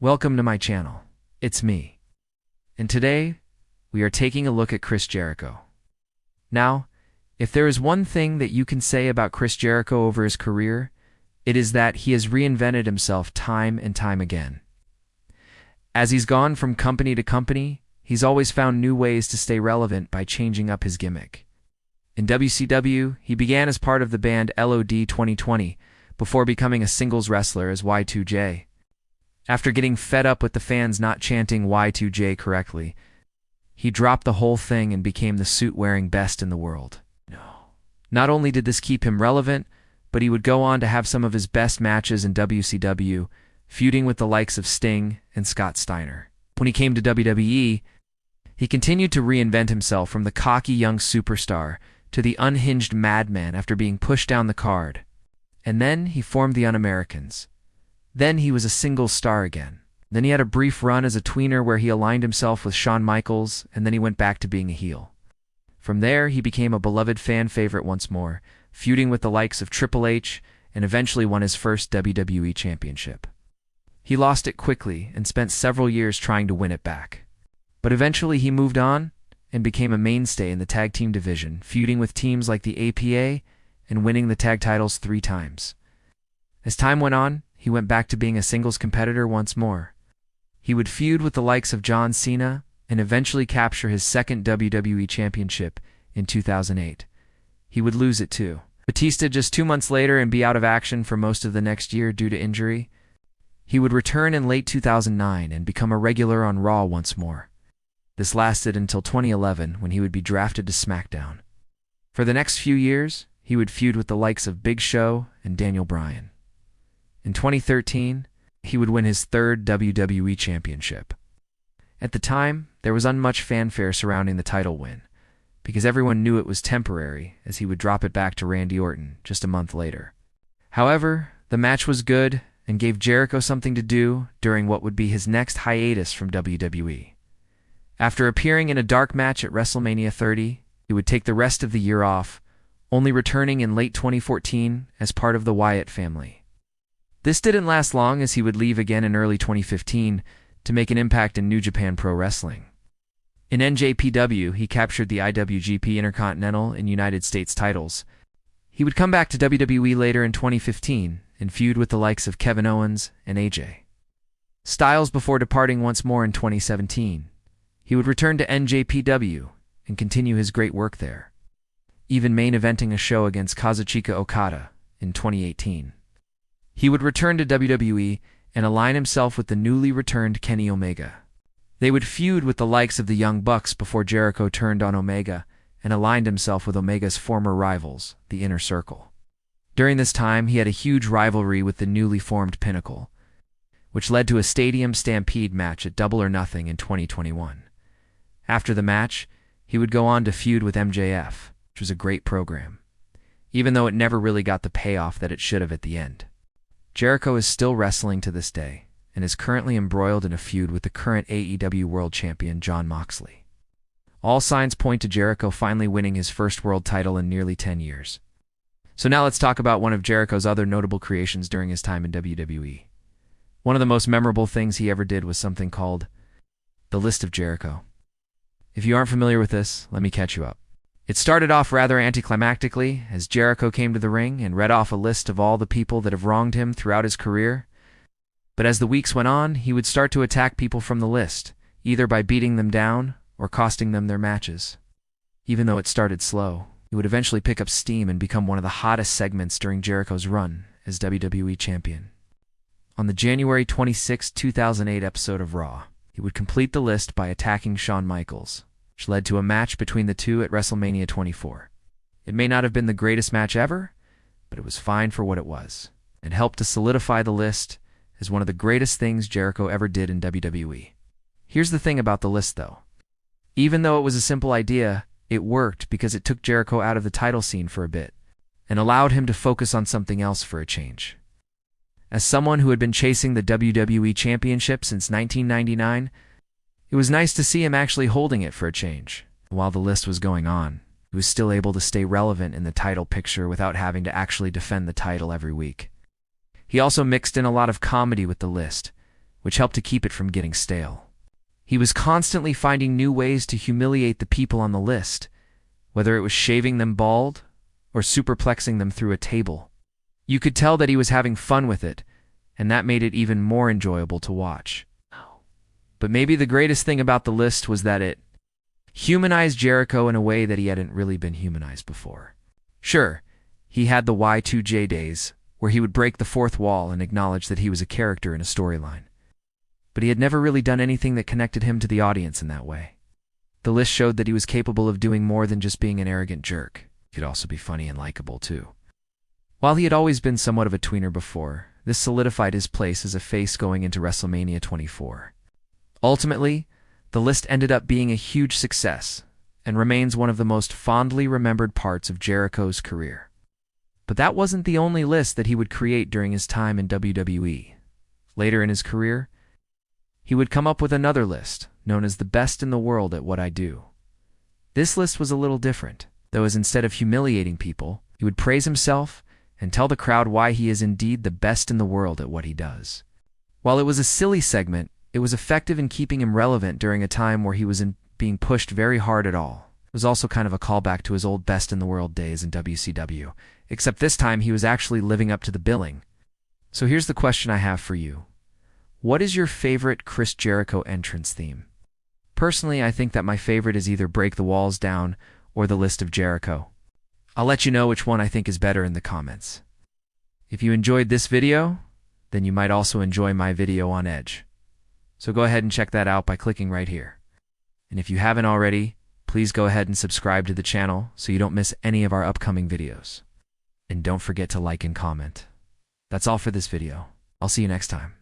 Welcome to my channel. It's me. And today, we are taking a look at Chris Jericho. Now, if there is one thing that you can say about Chris Jericho over his career, it is that he has reinvented himself time and time again. As he's gone from company to company, he's always found new ways to stay relevant by changing up his gimmick. In WCW, he began as part of the band LOD 2020 before becoming a singles wrestler as Y2J. After getting fed up with the fans not chanting Y2J correctly, he dropped the whole thing and became the suit-wearing best in the world. Not only did this keep him relevant, but he would go on to have some of his best matches in WCW, feuding with the likes of Sting and Scott Steiner. When he came to WWE, he continued to reinvent himself from the cocky young superstar to the unhinged madman after being pushed down the card. And then he formed the Un-Americans. Then he was a single star again. Then he had a brief run as a tweener where he aligned himself with Shawn Michaels, and then he went back to being a heel. From there, he became a beloved fan favorite once more, feuding with the likes of Triple H, and eventually won his first WWE Championship. He lost it quickly and spent several years trying to win it back. But eventually he moved on and became a mainstay in the tag team division, feuding with teams like the APA and winning the tag titles 3 times. As time went on, he went back to being a singles competitor once more. He would feud with the likes of John Cena and eventually capture his second WWE Championship in 2008. He would lose it too. Batista just 2 months later and be out of action for most of the next year due to injury. He would return in late 2009 and become a regular on Raw once more. This lasted until 2011 when he would be drafted to SmackDown. For the next few years, he would feud with the likes of Big Show and Daniel Bryan. In 2013, he would win his 3rd WWE Championship. At the time, there was unmuch fanfare surrounding the title win, because everyone knew it was temporary, as he would drop it back to Randy Orton just a month later. However, the match was good and gave Jericho something to do during what would be his next hiatus from WWE. After appearing in a dark match at WrestleMania 30, he would take the rest of the year off, only returning in late 2014 as part of the Wyatt family. This didn't last long, as he would leave again in early 2015 to make an impact in New Japan Pro Wrestling. In NJPW, he captured the IWGP Intercontinental and United States titles. He would come back to WWE later in 2015 and feud with the likes of Kevin Owens and AJ Styles before departing once more in 2017. He would return to NJPW and continue his great work there, even main eventing a show against Kazuchika Okada in 2018. He would return to WWE and align himself with the newly returned Kenny Omega. They would feud with the likes of the Young Bucks before Jericho turned on Omega and aligned himself with Omega's former rivals, the Inner Circle. During this time, he had a huge rivalry with the newly formed Pinnacle, which led to a Stadium Stampede match at Double or Nothing in 2021. After the match, he would go on to feud with MJF, which was a great program, even though it never really got the payoff that it should have at the end. Jericho is still wrestling to this day and is currently embroiled in a feud with the current AEW World Champion Jon Moxley. All signs point to Jericho finally winning his first world title in nearly 10 years. So now let's talk about one of Jericho's other notable creations during his time in WWE. One of the most memorable things he ever did was something called the List of Jericho. If you aren't familiar with this, let me catch you up. It started off rather anticlimactically as Jericho came to the ring and read off a list of all the people that have wronged him throughout his career. But as the weeks went on, he would start to attack people from the list, either by beating them down or costing them their matches. Even though it started slow, it would eventually pick up steam and become one of the hottest segments during Jericho's run as WWE Champion. On the January 26, 2008 episode of Raw, he would complete the list by attacking Shawn Michaels, which led to a match between the two at WrestleMania 24. It may not have been the greatest match ever, but it was fine for what it was, and helped to solidify the list as one of the greatest things Jericho ever did in WWE. Here's the thing about the list, though. Even though it was a simple idea, it worked because it took Jericho out of the title scene for a bit, and allowed him to focus on something else for a change. As someone who had been chasing the WWE Championship since 1999, it was nice to see him actually holding it for a change. While the list was going on, he was still able to stay relevant in the title picture without having to actually defend the title every week. He also mixed in a lot of comedy with the list, which helped to keep it from getting stale. He was constantly finding new ways to humiliate the people on the list, whether it was shaving them bald or superplexing them through a table. You could tell that he was having fun with it, and that made it even more enjoyable to watch. But maybe the greatest thing about the list was that it humanized Jericho in a way that he hadn't really been humanized before. Sure, he had the Y2J days, where he would break the fourth wall and acknowledge that he was a character in a storyline. But he had never really done anything that connected him to the audience in that way. The list showed that he was capable of doing more than just being an arrogant jerk. He could also be funny and likable too. While he had always been somewhat of a tweener before, this solidified his place as a face going into WrestleMania 24. Ultimately, the list ended up being a huge success and remains one of the most fondly remembered parts of Jericho's career. But that wasn't the only list that he would create during his time in WWE. Later in his career, he would come up with another list, known as the best in the world at what I do. This list was a little different, though, as instead of humiliating people, he would praise himself and tell the crowd why he is indeed the best in the world at what he does. While it was a silly segment, it was effective in keeping him relevant during a time where he was being pushed very hard at all. It was also kind of a callback to his old best in the world days in WCW, except this time he was actually living up to the billing. So here's the question I have for you. What is your favorite Chris Jericho entrance theme? Personally, I think that my favorite is either Break the Walls Down or The List of Jericho. I'll let you know which one I think is better in the comments. If you enjoyed this video, then you might also enjoy my video on Edge. So go ahead and check that out by clicking right here. And if you haven't already, please go ahead and subscribe to the channel so you don't miss any of our upcoming videos. And don't forget to like and comment. That's all for this video. I'll see you next time.